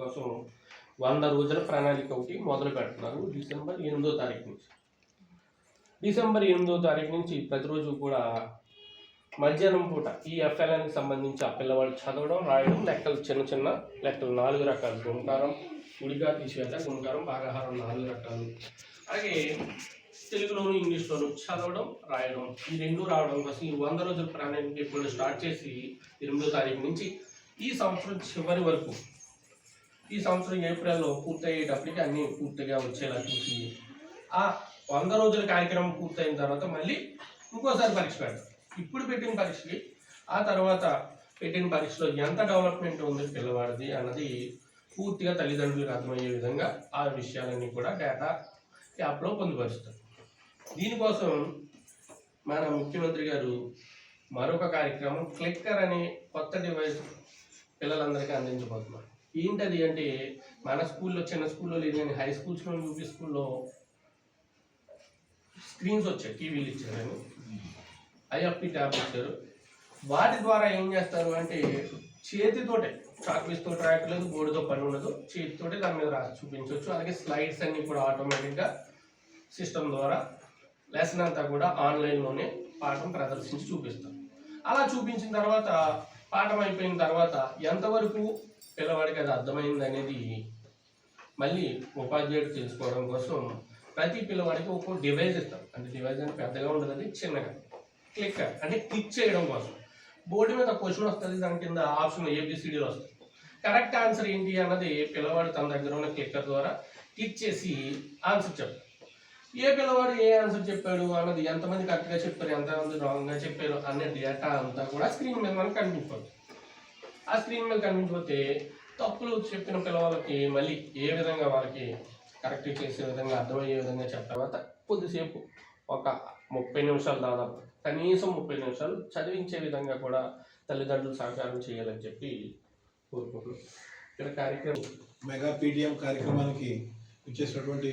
కోసం 100 రోజుల ప్రణాళిక ఒకటి మొదలు పెడుతున్నారు డిసెంబర్ 8వ తారీఖు నుంచి. డిసెంబర్ 8వ తారీఖు నుంచి ప్రతిరోజు కూడా మధ్యాహ్నం పూట ఈ ఎఫ్ఎల్ఎన్కి సంబంధించి ఆ పిల్లవాళ్ళు చదవడం, రాయడం, లెక్కలు చిన్న లెక్కలు 4 రకాలు, గుణకారం, ఉడిగా తీసివేత, గుణకారం, భాగాహారం 4 రకాలు, అలాగే తెలుగులోను ఇంగ్లీష్లోను చదవడం, రాయడం, ఈ 2 రావడం కోసం ఈ 100 రోజుల ప్రణాళిక ఇప్పుడు స్టార్ట్ చేసి 8వ తారీఖు నుంచి ఈ సంవత్సరం చివరి వరకు, ఈ సంవత్సరం ఏప్రిల్లో పూర్తయ్యేటప్పటికి అన్నీ పూర్తిగా వచ్చేలా చూసి ఆ 100 రోజుల కార్యక్రమం పూర్తయిన తర్వాత మళ్ళీ ఇంకోసారి పరీక్ష పెడతాం. ఇప్పుడు పెట్టిన పరీక్షకి ఆ తర్వాత పెట్టిన పరీక్షలో ఎంత డెవలప్మెంట్ ఉంది పిల్లవాడిది అన్నది పూర్తిగా తల్లిదండ్రులకు అర్థమయ్యే విధంగా ఆ విషయాలన్నీ కూడా డేటా యాప్లో పొందుపరుస్తారు. దీనికోసం మన ముఖ్యమంత్రి గారు మరొక కార్యక్రమం క్లిక్కర్ అనే కొత్త డివైస్ పిల్లలందరికీ అందించబోతున్నారు. ఏంటది అంటే మన స్కూల్లో, చిన్న స్కూల్లో లేదు కానీ హై స్కూల్స్లో, యూపీ స్కూల్లో స్క్రీన్స్ వచ్చాయి, టీవీలు ఇచ్చారని, ఐఎఫ్పి ట్యాబ్ ఇచ్చారు. వాటి ద్వారా ఏం చేస్తారు అంటే చేతితోటే, చాక్పీస్తో ట్రాక్ లేదు, బోర్డుతో పని ఉండదు, చేతితోటే దాని మీద రాసి చూపించవచ్చు. అలాగే స్లైడ్స్ అన్నీ కూడా ఆటోమేటిక్గా సిస్టమ్ ద్వారా లెసన్ అంతా కూడా ఆన్లైన్లోనే పాఠం ప్రదర్శించి చూపిస్తాం. అలా చూపించిన తర్వాత పాఠం అయిపోయిన తర్వాత ఎంతవరకు పిల్లవాడికి అది అర్థమైంది అనేది మళ్ళీ ఉపాధ్యాయుడు తెలుసుకోవడం కోసం ప్రతి పిల్లవాడికి ఒక్కో డివైస్ ఇస్తాం. అంటే డివైస్ అంటే పెద్దగా ఉండదు, అది చిన్నగా, క్లిక్కర్ అంటే క్లిక్ చేయడం కోసం. బోర్డు మీద క్వశ్చన్ వస్తుంది, దాని కింద ఆప్షన్ ABCDలు వస్తాయి. కరెక్ట్ ఆన్సర్ ఏంటి అన్నది పిల్లవాడు తన దగ్గర ఉన్న క్లిక్కర్ ద్వారా క్లిక్ చేసి ఆన్సర్ చెప్తాడు. ఏ పిల్లవాడు ఏ ఆన్సర్ చెప్పాడు అన్నది, ఎంతమంది కరెక్ట్గా చెప్పారు, ఎంతమంది రాంగ్గా చెప్పారు అనే డేటా అంతా కూడా స్క్రీన్ మీద మనకు కనిపించవచ్చు. ఆ స్క్రీన్ మీద కనిపించకపోతే తప్పులు చెప్పిన పిల్లవాళ్ళకి మళ్ళీ ఏ విధంగా వాళ్ళకి కరెక్ట్ చేసే విధంగా, అర్థమయ్యే విధంగా చెప్పిన తర్వాత కొద్దిసేపు ఒక 30 నిమిషాలు, దాదాపు కనీసం 30 నిమిషాలు చదివించే విధంగా కూడా తల్లిదండ్రులు సహకారం చేయాలని చెప్పి కోరుకుంటున్నాం. ఇక్కడ కార్యక్రమం మెగా PTM కార్యక్రమానికి ఇచ్చేసినటువంటి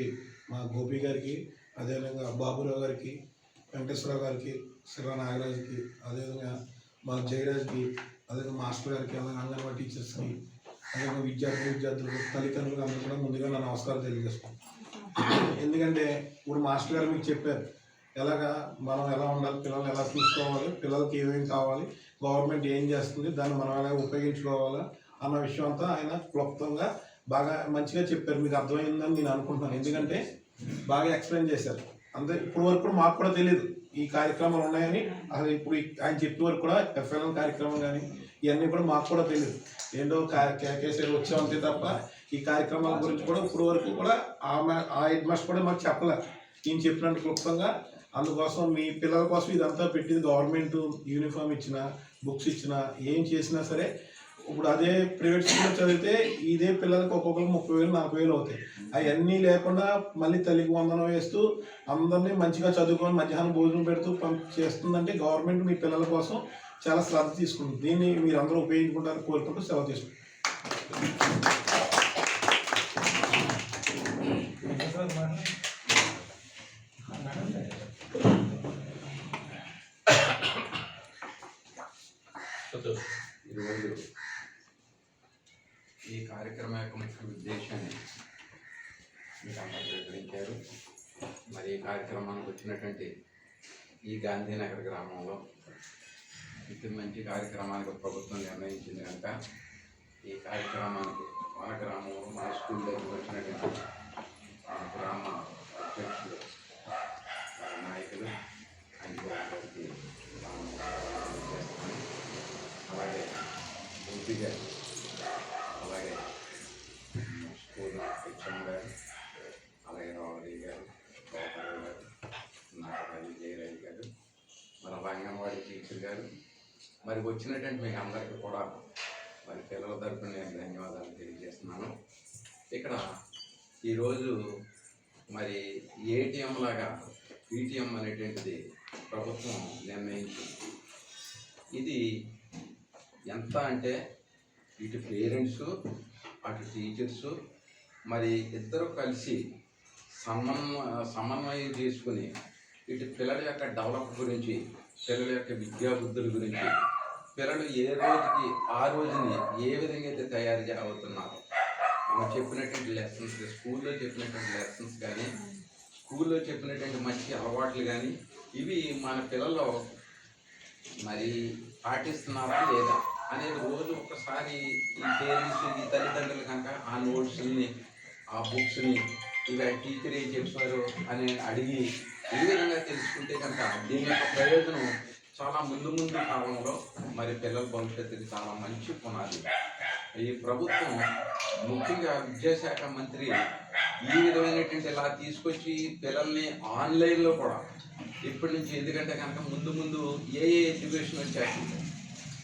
మా గోపి గారికి, అదేవిధంగా బాబురావు గారికి, వెంకటేశ్వరరావు గారికి, శివ నాగరాజుకి, అదేవిధంగా మా జయరాజ్కి, అదేవిధంగా మాస్టర్ గారికి, అలాగే అంగన్వాడీ టీచర్స్కి, అదేవిధంగా విద్యార్థులకు, తల్లిదండ్రులకు అందరూ కూడా ముందుగా నా నమస్కారం తెలియజేస్తాను. ఎందుకంటే ఇప్పుడు మాస్టర్ గారు మీకు చెప్పారు ఎలాగా మనం ఎలా ఉండాలి, పిల్లల్ని ఎలా చూసుకోవాలి, పిల్లలకి ఏమేమి కావాలి, గవర్నమెంట్ ఏం చేస్తుంది, దాన్ని మనం ఎలా ఉపయోగించుకోవాలా అన్న విషయం అంతా ఆయన క్లుప్తంగా బాగా మంచిగా చెప్పారు. మీకు అర్థమైందని నేను అనుకుంటున్నాను. ఎందుకంటే బాగా ఎక్స్ప్లెయిన్ చేశారు. అంతే ఇప్పుడు వరకు కూడా మాకు కూడా తెలియదు ఈ కార్యక్రమాలు ఉన్నాయని. అసలు ఇప్పుడు ఆయన చెప్పే వరకు కూడా FLN కార్యక్రమం కానీ ఇవన్నీ కూడా మాకు కూడా తెలియదు. ఏంటో కేసీఆర్ వచ్చామంతే తప్ప ఈ కార్యక్రమాల గురించి కూడా ఇప్పుడు వరకు కూడా ఆ హెడ్ మాస్టర్ కూడా మాకు చెప్పలేదు. నేను చెప్పినట్టు క్లుప్తంగా. అందుకోసం మీ పిల్లల కోసం ఇదంతా పెట్టింది గవర్నమెంట్. యూనిఫామ్ ఇచ్చిన, బుక్స్ ఇచ్చిన, ఏం చేసినా సరే ఇప్పుడు అదే ప్రైవేట్ స్కూల్లో చదివితే ఇదే పిల్లలకి ఒక్కొక్కరు 30,000 40,000 అవుతాయి. అవన్నీ లేకుండా మళ్ళీ తల్లికి వందనం వేస్తూ అందరినీ మంచిగా చదువుకొని మధ్యాహ్నం భోజనం పెడుతూ చేస్తుందంటే గవర్నమెంట్ మీ పిల్లల కోసం చాలా శ్రద్ధ తీసుకుంటుంది. దీన్ని మీరు అందరూ ఉపయోగించుకుంటారని కోరుకుంటూ సెలవు తీసుకుంటాం. ఈరోజు ఈ కార్యక్రమం యొక్క ముఖ్య ఉద్దేశాన్ని మీరు అందరూ వివరించారు. మరి ఈ కార్యక్రమానికి వచ్చినటువంటి ఈ గాంధీనగర్ గ్రామంలో ఇంత మంచి కార్యక్రమానికి ప్రభుత్వం నిర్ణయించింది కనుక ఈ కార్యక్రమానికి మన గ్రామంలో, మన స్కూల్ దగ్గర వచ్చినటువంటి మన గ్రామ అధ్యక్షులు, నాయకులు అందరికీ అలాగే గోపి గారు, అలాగే స్కూల్ హెచ్ఎం గారు, అలాగే రావళి గారు, గోపాల్ గారు, నాగరాజు, జయరాజు గారు, మన అంగన్వాడీ టీచర్ గారు, మరి వచ్చినటువంటి మీకు అందరికీ కూడా మరి పిల్లల తరపున నేను ధన్యవాదాలు తెలియజేస్తున్నాను. ఇక్కడ ఈరోజు మరి ATM లాగా PTM అనేటువంటిది ప్రభుత్వం నిర్ణయించింది. ఇది ఎంత అంటే ఇటు పేరెంట్స్, అటు టీచర్సు మరి ఇద్దరు కలిసి సమన్వయం చేసుకుని ఇటు పిల్లల యొక్క డెవలప్ గురించి, పిల్లల యొక్క విద్యాబుద్ధుల గురించి, పిల్లలు ఏ రోజుకి ఆ రోజుని ఏ విధంగా అయితే తయారు అవుతున్నారో చెప్పినటువంటి లెసన్స్, స్కూల్లో చెప్పినటువంటి లెసన్స్ కానీ, స్కూల్లో చెప్పినటువంటి మంచి అలవాట్లు కానీ ఇవి మన పిల్లలు మరి పాటిస్తున్నారా లేదా అనేది రోజు ఒకసారి ఈ పేరెంట్స్, ఈ తల్లిదండ్రులు కనుక ఆ నోట్స్ని, ఆ బుక్స్ని ఇవి టీచర్ ఏం చెప్పారు అని అడిగి ఈ విధంగా తెలుసుకుంటే కనుక దీని యొక్క ప్రయోజనం చాలా ముందు కాలంలో మరి పిల్లల భవిష్యత్తుకి చాలా మంచి పునాది. ఈ ప్రభుత్వం ముఖ్యంగా విద్యాశాఖ మంత్రి ఈ విధమైనటువంటి ఇలా తీసుకొచ్చి పిల్లల్ని ఆన్లైన్లో కూడా ఇప్పటి నుంచి, ఎందుకంటే కనుక ముందు ఏ ఎడ్యుకేషన్ వచ్చేస్తుంది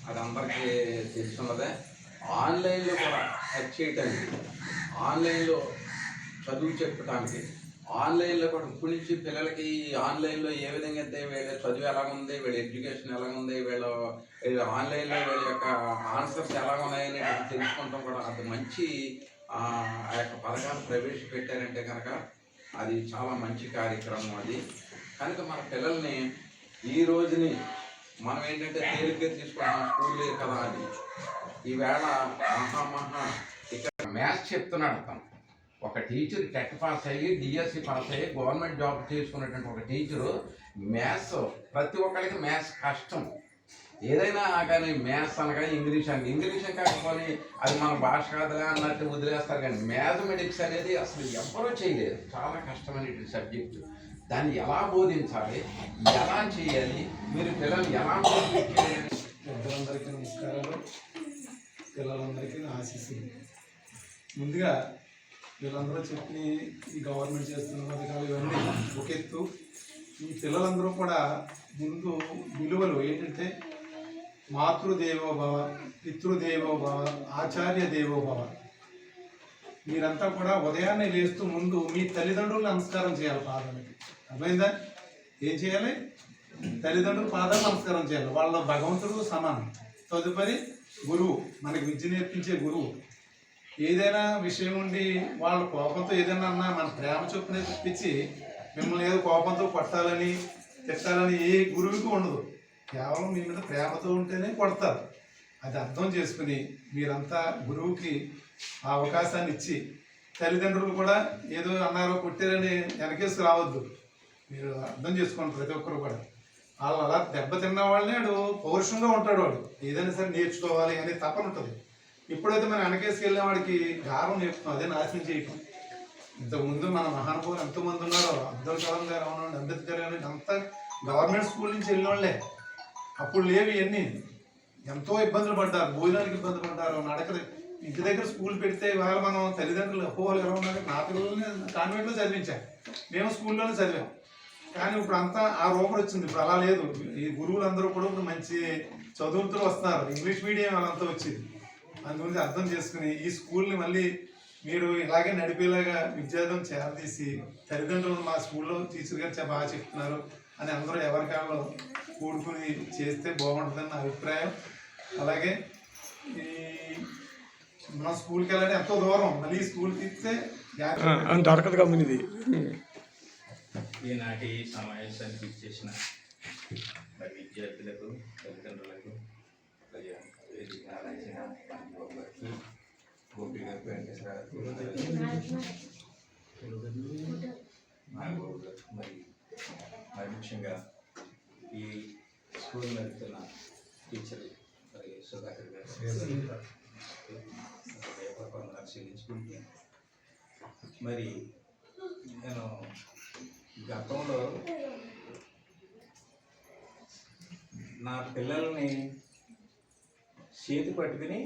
అది అందరికీ తెలుసున్నదే, ఆన్లైన్లో కూడా టచ్ చేయటానికి, ఆన్లైన్లో చదువు చెప్పడానికి, ఆన్లైన్లో కూడా ఇప్పటి నుంచి పిల్లలకి ఆన్లైన్లో ఏ విధంగా అయితే వీళ్ళ చదువు ఎలాగుంది, వీళ్ళ ఎడ్యుకేషన్ ఎలాగుంది, వీళ్ళ ఆన్లైన్లో వీళ్ళ యొక్క ఆన్సర్స్ ఎలా ఉన్నాయని తెలుసుకుంటాం కూడా అది మంచి ఆ యొక్క పథకాలు ప్రవేశపెట్టారంటే కనుక అది చాలా మంచి కార్యక్రమం. అది కనుక మన పిల్లల్ని ఈ రోజుని మనం ఏంటంటే తేలిగ్గా తీసుకుంటాం, స్కూల్ కదా అని. ఈవేళ ఇక్కడ మ్యాథ్స్ చెప్తున్నాడు అతను. ఒక టీచర్ టెట్ పాస్ అయ్యి, డిఎస్సి పాస్ అయ్యి, గవర్నమెంట్ జాబ్ చేసుకున్నటువంటి ఒక టీచరు మ్యాథ్స్, ప్రతి ఒక్కరికి మ్యాథ్స్ కష్టం. ఏదైనా కానీ మ్యాథ్స్ అనగా ఇంగ్లీష్ కాకపోతే అది మన భాష కాదుగా అన్నట్టు వదిలేస్తారు, కానీ మ్యాథమెటిక్స్ అనేది అసలు ఎవ్వరూ చేయలేదు. చాలా కష్టమైనటువంటి సబ్జెక్టు. దాన్ని ఎలా బోధించాలి, ఎలా చేయాలి, మీరు పిల్లలు ఎలా మోటివేట్ చేయాలి. పెద్దలందరికీ నమస్కారాలు, పిల్లలందరికీ ఆశీస్సులు. ముందుగా వీళ్ళందరూ చెప్పి ఈ గవర్నమెంట్ చేస్తున్న పథకాలు ఇవన్నీ ఒక ఎత్తు. ఈ పిల్లలందరూ కూడా ముందు విలువలు ఏంటంటే మాతృదేవోభవ, పితృదేవోభవ, ఆచార్య దేవోభవ. మీరంతా కూడా ఉదయాన్నే లేస్తూ ముందు మీ తల్లిదండ్రులు నమస్కారం చేయాలి పాదాలకి. అర్థమైందా? ఏం చేయాలి? తల్లిదండ్రులు పాదాలు నమస్కారం చేయాలి. వాళ్ళ భగవంతుడు సమానం. తదుపరి గురువు, మనకి విద్య నేర్పించే గురువు. ఏదైనా విషయం ఉండి వాళ్ళ కోపంతో ఏదైనా అన్నా మన ప్రేమ చొప్పున తెప్పించి మిమ్మల్ని ఏదో కోపంతో కొట్టాలని, తిట్టాలని ఏ గురువుకి ఉండదు. కేవలం మీ మీద ప్రేమతో ఉంటేనే కొడతారు. అది అర్థం చేసుకుని మీరంతా గురువుకి ఆ అవకాశాన్ని ఇచ్చి, తల్లిదండ్రులు కూడా ఏదో అన్నారో కొట్టారని వెనకేసి రావద్దు. మీరు అర్థం చేసుకోండి. ప్రతి ఒక్కరు కూడా వాళ్ళు అలా దెబ్బతిన్న వాళ్ళని వాడు పౌరుషంగా ఉంటాడు. వాడు ఏదైనా సరే నేర్చుకోవాలి అనే తపన ఉంటుంది. ఇప్పుడైతే మనం వెనకేసి వెళ్ళిన వాడికి గారం నేర్పుతాం, అదే నాశనం చేయటం. ఇంతకుముందు మన మహానుభావులు ఎంతోమంది ఉన్నారో, అబ్దుల్ కలాం గారు అవునండి, అంబేద్కర్ గారు, అంతా గవర్నమెంట్ స్కూల్ నుంచి వెళ్ళిన వాళ్ళే. అప్పుడు లేవి ఇవన్నీ. ఎంతో ఇబ్బందులు పడ్డారు, భోజనానికి ఇబ్బంది పడ్డారు, నడక. ఇంటి దగ్గర స్కూల్ పెడితే ఇవాళ మనం తల్లిదండ్రులు అపోహలు ఎలా ఉన్నారు. నా పిల్లల్ని కాన్వెంట్లో చదివించాం, మేము స్కూల్లోనే చదివాం. కానీ ఇప్పుడు అంతా ఆ రూపం వచ్చింది. ఇప్పుడు అలా లేదు. ఈ గురువులందరూ కూడా ఇప్పుడు మంచి చదువులతో వస్తున్నారు. ఇంగ్లీష్ మీడియం వాళ్ళంతా వచ్చింది. అందుగురించి అర్థం చేసుకుని ఈ స్కూల్ని మళ్ళీ మీరు ఇలాగే నడిపేలాగా విద్యార్థులను చేరదీసి, తల్లిదండ్రులు మా స్కూల్లో టీచర్ గారు బాగా చెప్తున్నారు అని అందరూ ఎవరికాల్లో కూడుకుని చేస్తే బాగుంటుందని నా అభిప్రాయం. అలాగే ఈ మన స్కూల్కి వెళ్ళాలంటే ఎంతో దూరం, మళ్ళీ స్కూల్ తీస్తే దొరకదు కమ్యూనిది. ఈనాటి సమావేశానికి ఇచ్చేసిన విద్యార్థులకు, తల్లిదండ్రులకు, గోపి గారు, వెంకటేశ్వర మరి ముఖ్యంగా ఈ స్కూల్ నడుపుతున్న టీచర్ మరి సుధాకర్ గారు చెల్లించుకుంటే, మరి నేను గతంలో నా పిల్లల్ని చేతి పట్టుకుని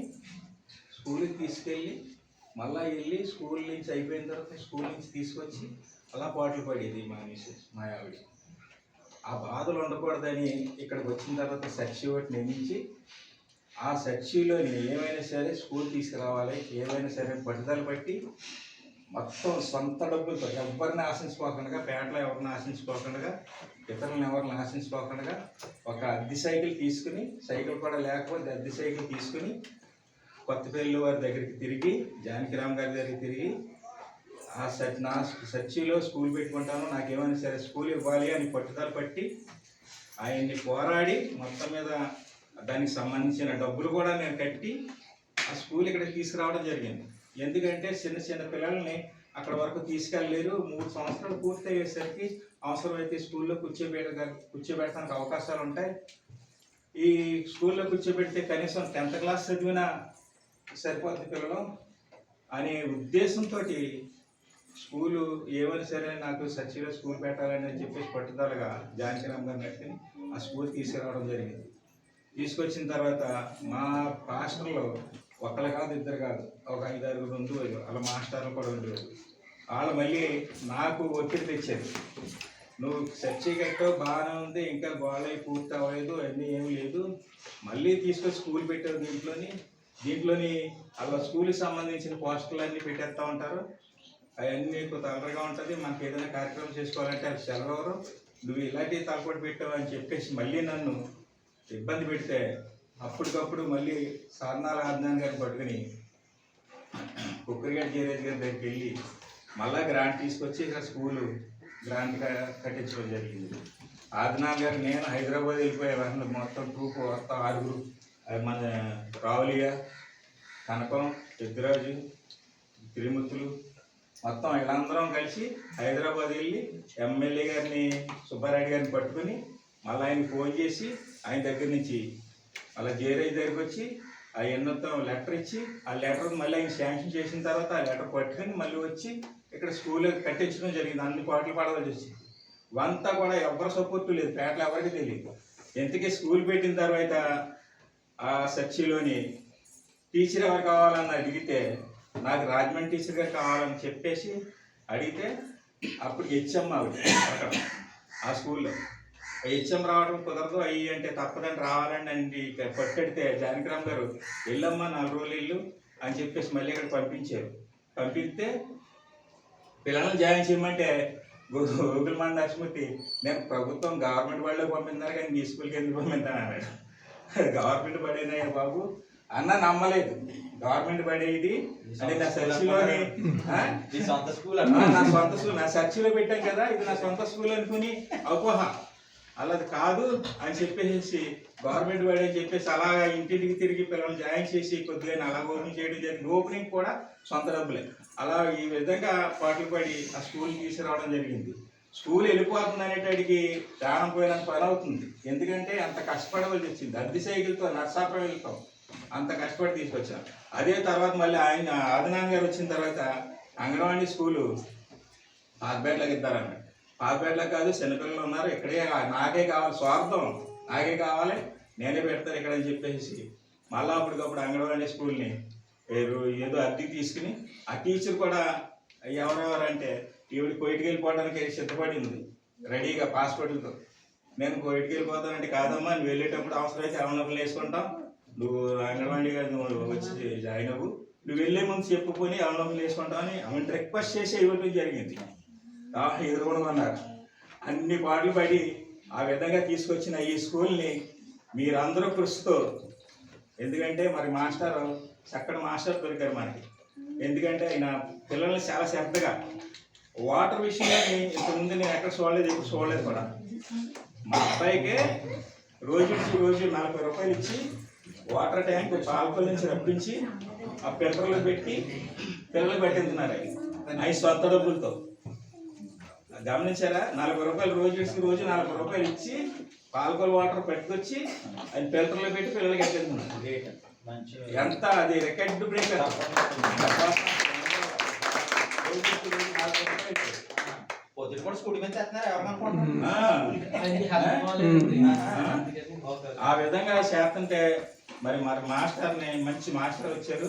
స్కూల్కి తీసుకెళ్ళి మళ్ళీ వెళ్ళి స్కూల్ నుంచి అయిపోయిన తర్వాత స్కూల్ నుంచి తీసుకొచ్చి అలా పాటలు పడేది మా మిస్సెస్, మా ఆవిడ. ఆ బాధలు ఉండకూడదని ఇక్కడికి వచ్చిన తర్వాత సెర్చీ ఒకటి నిర్మించి, ఆ సెర్చీలో నేను ఏమైనా సరే స్కూల్ తీసుకురావాలి, ఏమైనా సరే పట్టుదల పట్టి మొత్తం సొంత డబ్బులతో ఎవరిని ఆశించుకోకుండా, పేటలో ఎవరిని ఆశించుకోకుండా, ఇతరులను ఎవరిని ఆశించుకోకుండా ఒక అద్దె సైకిల్ తీసుకుని, సైకిల్ కూడా లేకపోతే అద్దె సైకిల్ తీసుకుని కొత్తపల్లి వారి దగ్గరికి తిరిగి, జానకిరామ్ గారి దగ్గరికి తిరిగి నా సర్చీలో స్కూల్ పెట్టుకుంటాను, నాకేమైనా సరే స్కూల్ ఇవ్వాలి అని పట్టుదల పట్టి ఆయన్ని పోరాడి మొత్తం మీద దానికి సంబంధించిన డబ్బులు కూడా నేను కట్టి ఆ స్కూల్ ఇక్కడికి తీసుకురావడం జరిగింది. ఎందుకంటే చిన్న చిన్న పిల్లల్ని అక్కడ వరకు తీసుకెళ్ళలేరు. 3 సంవత్సరాలు పూర్తి అయ్యేసరికి అవసరమైతే స్కూల్లో కూర్చోబెట్టడానికి అవకాశాలు ఉంటాయి. ఈ స్కూల్లో కూర్చోబెడితే కనీసం 10th క్లాస్ చదివినా సరిపోద్ది పిల్లలు అనే ఉద్దేశంతో స్కూలు ఏమైనా సరే నాకు సచిలో స్కూల్ పెట్టాలని చెప్పేసి పట్టుదలగా జానకిరామ్ గారిని పెట్టుకుని ఆ స్కూల్ తీసుకురావడం జరిగింది. తీసుకొచ్చిన తర్వాత మా పాస్టర్లో ఒకళ్ళు కాదు, ఇద్దరు కాదు, ఒక 5-6 ఉండేవారు. వాళ్ళ మాస్టర్లు కూడా ఉండేవారు. వాళ్ళు మళ్ళీ నాకు ఒత్తిడి తెచ్చారు. నువ్వు చర్చి కట్టావు బాగానే ఉంది, ఇంకా బాగాలే పూర్తి అవ్వలేదు, అన్నీ ఏమి లేదు, మళ్ళీ తీసుకొని స్కూల్ పెట్టావు. దీంట్లోని వాళ్ళ స్కూల్కి సంబంధించిన పోస్టర్లు అన్నీ పెట్టేస్తూ ఉంటారు. అవన్నీ కొంత అలరగా ఉంటుంది. మనకి ఏదైనా కార్యక్రమం చేసుకోవాలంటే అది సెలవు, నువ్వు ఇలాంటి తలపోటు పెట్టావు అని చెప్పేసి మళ్ళీ నన్ను ఇబ్బంది పెడితే అప్పటికప్పుడు మళ్ళీ సాధనాల ఆజ్ఞాన్ గారిని పట్టుకుని కుక్కరిగడ్డ జయరాజ్ గారి దగ్గరికి వెళ్ళి మళ్ళీ గ్రాంట్ తీసుకొచ్చి ఇక్కడ స్కూలు గ్రాంట్ కట్టించడం జరిగింది. ఆదినాథ్ గారు నేను హైదరాబాద్ వెళ్ళిపోయేవారు. మొత్తం ట్రూప్ మొత్తం 6, మన రావులియా, కనకం, పెద్దిరాజు, త్రిమూర్తులు, మొత్తం వీళ్ళందరం కలిసి హైదరాబాద్ వెళ్ళి ఎమ్మెల్యే గారిని సుబ్బారెడ్డి గారిని పట్టుకుని మళ్ళీ ఆయనకి ఫోన్ చేసి ఆయన దగ్గర నుంచి అలా జయరాజ్ దగ్గరికి వచ్చి ఆ ఎన్నొత్తం లెటర్ ఇచ్చి ఆ లెటర్ మళ్ళీ ఆయన శాంక్షన్ చేసిన తర్వాత ఆ లెటర్ పట్టుకుని మళ్ళీ వచ్చి ఇక్కడ స్కూల్ కట్టించడం జరిగింది. అన్ని పాటలు పాడవలసి వచ్చింది. అంతా కూడా ఎవరి సపోర్టు లేదు, పేటలు ఎవరికి తెలియదు. ఎంతకీ స్కూల్ పెట్టిన తర్వాత ఆ చర్చిలోని టీచర్ ఎవరు కావాలని అడిగితే నాకు రాజమండ్రి టీచర్ గారు కావాలని చెప్పేసి అడిగితే అప్పుడు హెచ్ఎం అక్కడ ఆ స్కూల్లో హెచ్ఎం రావడం కుదరదు అయ్యి అంటే తప్పదని రావాలండి అని పట్టెడితే జానకిరామ్ గారు వెళ్ళమ్మా 4 రోజులు వెళ్ళు అని చెప్పేసి మళ్ళీ ఇక్కడ పంపించారు. పంపిస్తే పిల్లల్ని జాయిన్ చేయమంటే గోగులమండ లక్ష్మూర్తి నేను ప్రభుత్వం గవర్నమెంట్ వాళ్ళకి పంపిస్తున్నారు కానీ మీ స్కూల్కి ఎందుకు పంపిస్తాను అన్నాడు. గవర్నమెంట్ పడేనయ్యా బాబు అన్న నమ్మలేదు. గవర్నమెంట్ పడేది అంటే నా చర్చిలోని నా సొంత స్కూల్, నా చర్చిలో పెట్టాం కదా, ఇది నా సొంత స్కూల్ అనుకుని అపోహ. అలాది కాదు అని చెప్పేసి గవర్నమెంట్ వాడే అని చెప్పేసి అలాగా ఇంటింటికి తిరిగి పిల్లల్ని జాయిన్ చేసి కొద్దిగా అలా ఓపెన్ చేయడం జరిగింది. ఓపెనింగ్ కూడా సొంత డబ్బులే. అలా ఈ విధంగా పాటలు పడి ఆ స్కూల్ తీసుకురావడం జరిగింది. స్కూల్ వెళ్ళిపోతుంది అనేటాడికి ప్రాణం పోయినంత పని అవుతుంది. ఎందుకంటే అంత కష్టపడవలసి వచ్చింది. అద్దె సైకిల్తో నర్సాపురం వెళ్తాం, అంత కష్టపడి తీసుకొచ్చాం. అదే తర్వాత మళ్ళీ ఆయన ఆదినాథ్ గారు వచ్చిన తర్వాత అంగన్వాడీ స్కూలు పాతపేటలోకి ఇద్దారన్నాడు. పాతపేటలో కాదు, చిన్నపిల్లలు ఉన్నారు ఇక్కడే, నాకే కావాలి, స్వార్థం నాకే కావాలి, నేనే పెడతాను ఇక్కడ అని చెప్పేసి మళ్ళీ అప్పటికప్పుడు అంగన్వాడీ స్కూల్ని ఏదో అద్దెకి తీసుకుని ఆ టీచర్ కూడా ఎవరెవరంటే ఈవిడ కోయిట్కి వెళ్ళిపోవడానికి సిద్ధపడింది రెడీగా పాస్పోర్ట్లతో. నేను కోయిట్కి వెళ్ళిపోతానంటే కాదమ్మా, నువ్వు వెళ్ళేటప్పుడు అవసరమైతే అవనపులు వేసుకుంటాం, నువ్వు అంగన్వాడీ గారు నువ్వు వచ్చి జాయిన్ అవ్వు, నువ్వు వెళ్ళే ముందు చెప్పుకొని అవనపులు వేసుకుంటామని ఆమెను రిక్వెస్ట్ చేసి ఇవ్వడం జరిగింది. ఎదుర్కొనమన్నారు. అన్ని పాటలు పడి ఆ విధంగా తీసుకొచ్చిన ఈ స్కూల్ని మీరందరూ కృషితో, ఎందుకంటే మరి మాస్టర్ చక్కటి మాస్టర్ దొరికారు మనకి. ఎందుకంటే ఆయన పిల్లల్ని చాలా శ్రద్ధగా వాటర్ విషయంలో ఇంతకుముందు నేను ఎక్కడ చూడలేదు, ఇప్పుడు చూడలేదు కూడా. మా అబ్బాయికే రోజు 40 రూపాయలు ఇచ్చి వాటర్ ట్యాంక్ పాలకొల నుంచి రప్పించి ఆ ఫిల్టర్లో పెట్టి పిల్లలు పెట్టిస్తున్నారు ఆయన సొంత డబ్బులతో. గమనించారా? 40 రూపాయలు రోజు 40 రూపాయలు ఇచ్చి పాలకొల వాటర్ పెట్టుకొచ్చి అది ఫిల్టర్లో పెట్టి పిల్లలకి ఎట్టేస్తున్నారు. ఎంత అది రికార్డ్ బ్రేకర్. ఆ విధంగా చేస్తుంటే మరి మాస్టర్ని మంచి మాస్టర్ వచ్చారు.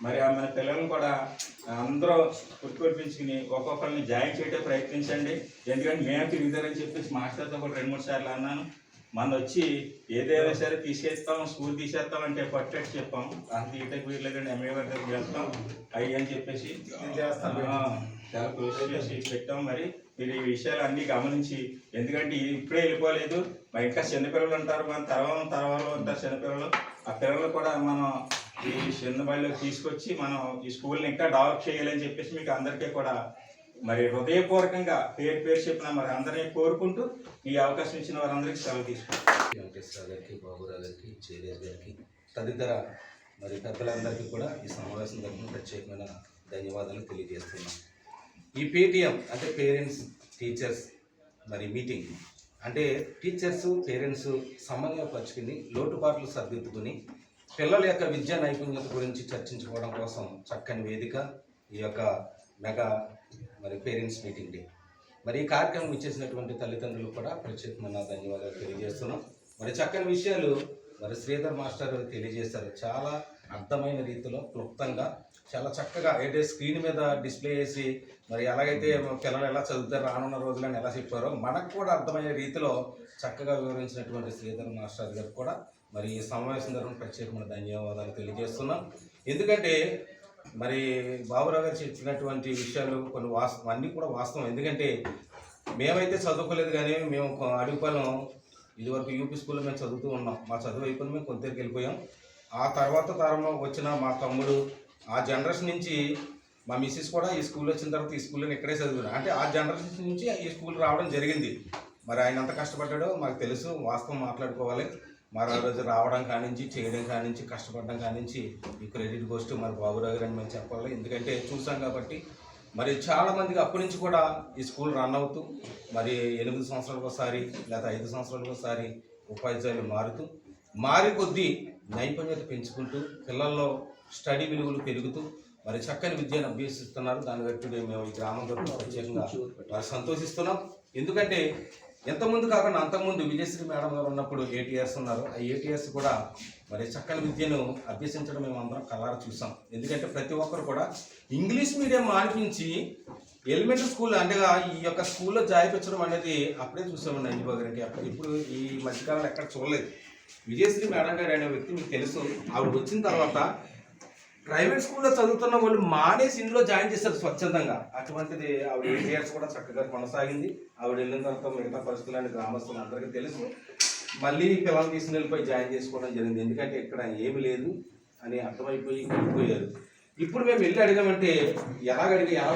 మరి మన పిల్లలను కూడా అందరూ గుర్తుకొప్పించుకుని ఒక్కొక్కరిని జాయిన్ చేయడం ప్రయత్నించండి. ఎందుకంటే మేము తిరుగుతారని చెప్పేసి మాస్టర్తో కూడా 2-3 సార్లు అన్నాను. మన వచ్చి ఏదైనా సరే తీసేస్తాం, స్కూల్ తీసేస్తాం అంటే పట్టేట్టు చెప్పాం. అంత ఈటకి వీళ్ళకండి ఎంఏ గారి దగ్గరికి వెళ్తాం అయ్యి అని చెప్పేసి చాలా కృషి చేసి పెట్టాం. మరి మీరు ఈ విషయాలు అన్నీ గమనించి, ఎందుకంటే ఇప్పుడే వెళ్ళిపోలేదు, మరి ఇంకా చిన్నపిల్లలు ఉంటారు, మన తర్వాత ఉంటారు చిన్నపిల్లలు. ఆ పిల్లలు కూడా మనం ఈ చిన్న బడిలో తీసుకొచ్చి మనం ఈ స్కూల్ని ఇంకా డెవలప్ చేయాలని చెప్పేసి మీకు అందరికీ కూడా మరి హృదయపూర్వకంగా పేరు చెప్పిన మరి అందరినీ కోరుకుంటూ ఈ అవకాశం ఇచ్చిన వారందరికీ సెలవు తీసుకుంటాం. వెంకటేశ్వర గారికి, బాబురావు గారికి, జయరాజ్ గారికి, తదితర మరి పెద్దలందరికీ కూడా ఈ సమావేశం తరఫున ప్రత్యేకమైన ధన్యవాదాలు తెలియజేస్తున్నాం. ఈ పేటీఎం అంటే పేరెంట్స్ టీచర్స్ మరి మీటింగ్ అంటే టీచర్స్ పేరెంట్స్ సమన్వయపరుచుకుని లోటుపాట్లు సర్దిద్దుకుని పిల్లల యొక్క విద్యా నైపుణ్యత గురించి చర్చించుకోవడం కోసం చక్కని వేదిక ఈ యొక్క మెగా మరి పేరెంట్స్ మీటింగ్ డే. మరి ఈ కార్యక్రమం ఇచ్చేసినటువంటి తల్లిదండ్రులు కూడా ప్రత్యేకమైన ధన్యవాదాలు తెలియజేస్తున్నాం. మరి చక్కని విషయాలు మరి శ్రీధర్ మాస్టర్ తెలియజేశారు. చాలా అర్థమైన రీతిలో క్లుప్తంగా చాలా చక్కగా అయితే స్క్రీన్ మీద డిస్ప్లే చేసి మరి ఎలాగైతే పిల్లలు ఎలా చదువుతారు రానున్న రోజులను ఎలా చెప్పారో మనకు కూడా అర్థమయ్యే రీతిలో చక్కగా వివరించినటువంటి శ్రీధర్ మాస్టర్ గారు కూడా మరి ఈ సమావేశం తరఫున ప్రత్యేకమైన ధన్యవాదాలు తెలియజేస్తున్నాం. ఎందుకంటే మరి బాబురావు గారు చెప్పినటువంటి విషయాలు కొన్ని అన్నీ కూడా వాస్తవం. ఎందుకంటే మేమైతే చదువుకోలేదు కానీ మేము అడుగుపాలెం ఇదివరకు యూపీ స్కూల్లో మేము చదువుతూ ఉన్నాం. మా చదువు అయిపోయింది, మేము కొంత దగ్గరికి వెళ్ళిపోయాం. ఆ తర్వాత తరంలో వచ్చిన మా తమ్ముడు ఆ జనరేషన్ నుంచి మా మిస్సెస్ కూడా ఈ స్కూల్ వచ్చిన తర్వాత ఈ స్కూల్లో ఇక్కడే చదువుకున్నాను. అంటే ఆ జనరేషన్ నుంచి ఈ స్కూల్ రావడం జరిగింది. మరి ఆయన ఎంత కష్టపడ్డాడో మాకు తెలుసు. వాస్తవం మాట్లాడుకోవాలి. మరి ఆ రోజు రావడం కానించి చేయడం కానించి కష్టపడడం కానించి ఈ క్రెడిట్ గోస్ట్ మరి బాబురావు గారు అని మేము చెప్పాలి. ఎందుకంటే చూసాం కాబట్టి మరి చాలామందికి అప్పటి నుంచి కూడా ఈ స్కూల్ రన్ అవుతూ మరి 8 సంవత్సరాలకు ఒకసారి లేదా 5 సంవత్సరాలకు ఒకసారి ఉపాధ్యాయులు మారి కొద్దీ నైపుణ్యత పెంచుకుంటూ పిల్లల్లో స్టడీ విలువలు పెరుగుతూ మరి చక్కని విద్యను అభ్యసిస్తున్నారు. దాన్ని బట్టి మేము ఈ గ్రామం తరపున ప్రత్యేకంగా వారు సంతోషిస్తున్నాం. ఎందుకంటే ఎంతమంది కాకుండా అంతకుముందు విజయశ్రీ మేడం గారు ఉన్నప్పుడు 8 years ఉన్నారు. ఆ 8 years కూడా మరి చక్కని విద్యను అభ్యసించడం మేము అందరం కళ్ళారా చూసాం. ఎందుకంటే ప్రతి ఒక్కరు కూడా ఇంగ్లీష్ మీడియం మానిపించి ఎలిమెంటరీ స్కూల్ అంటే ఈ యొక్క స్కూల్లో జాయిపించడం అనేది అప్పుడే చూసామండి అంజబాబు గారికి. ఇప్పుడు ఈ మధ్యకాలంలో ఎక్కడ చూడలేదు. విజయశ్రీ మేడం గారు అనే వ్యక్తి మీకు తెలుసు. ఆవిడ వచ్చిన తర్వాత ప్రైవేట్ స్కూల్లో చదువుతున్న వాళ్ళు మానేసి ఇందులో జాయిన్ చేశారు స్వచ్ఛందంగా. అటువంటిది ఆవిడ 8 years కూడా చక్కగా కొనసాగింది. ఆవిడ వెళ్ళిన తర్వాత మిగతా పరిస్థితులు గ్రామస్తులు అందరికీ తెలుసు. మళ్ళీ పిల్లలు తీసుకుని వెళ్ళిపోయి జాయిన్ చేసుకోవడం జరిగింది. ఎందుకంటే ఇక్కడ ఏమి లేదు అని అర్థమైపోయి వెళ్ళిపోయారు. ఇప్పుడు మేము వెళ్ళి అడిగామంటే ఎలా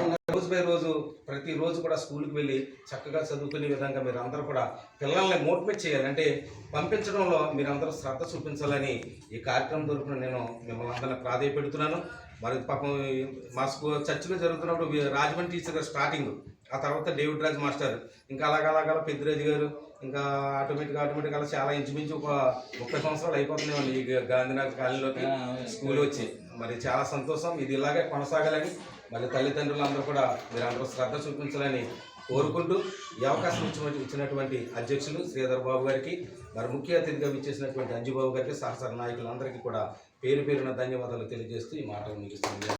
ఉన్నారు రోజు బై రోజు ప్రతిరోజు కూడా స్కూల్కి వెళ్ళి చక్కగా చదువుకునే విధంగా మీరు అందరూ కూడా పిల్లల్ని మోటివేట్ చేయాలి. అంటే పంపించడంలో మీరందరూ శ్రద్ధ చూపించాలని ఈ కార్యక్రమం తరపున నేను మిమ్మల్ని అందరినీ ప్రాధాన్యపెడుతున్నాను. మరి పాపం మా చర్చిలో జరుగుతున్నప్పుడు రాజమండ్రి టీచర్ గారు స్టార్టింగ్, ఆ తర్వాత డేవిడ్ రాజ్ మాస్టర్, ఇంకా అలాగ పెద్దిరాజు గారు, ఇంకా ఆటోమేటిక్ అలా చాలా ఇంచుమించు ఒక 30 సంవత్సరాలు అయిపోతున్నాయి ఈ గాంధీనగర్ కాలనీలోకి స్కూల్ వచ్చి. మరి చాలా సంతోషం. ఇది ఇలాగే కొనసాగాలని మళ్ళీ తల్లిదండ్రులందరూ కూడా మీరందరూ శ్రద్ధ చూపించాలని కోరుకుంటూ ఈ అవకాశం ఇచ్చినటువంటి అధ్యక్షులు శ్రీధర్ బాబు గారికి, మరి ముఖ్య అతిథిగా విచ్చేసినటువంటి అంజుబాబు గారికి, సహచర నాయకులందరికీ కూడా పేరున ధన్యవాదాలు తెలియజేస్తూ ఈ మాటలు ముగిస్తుంది.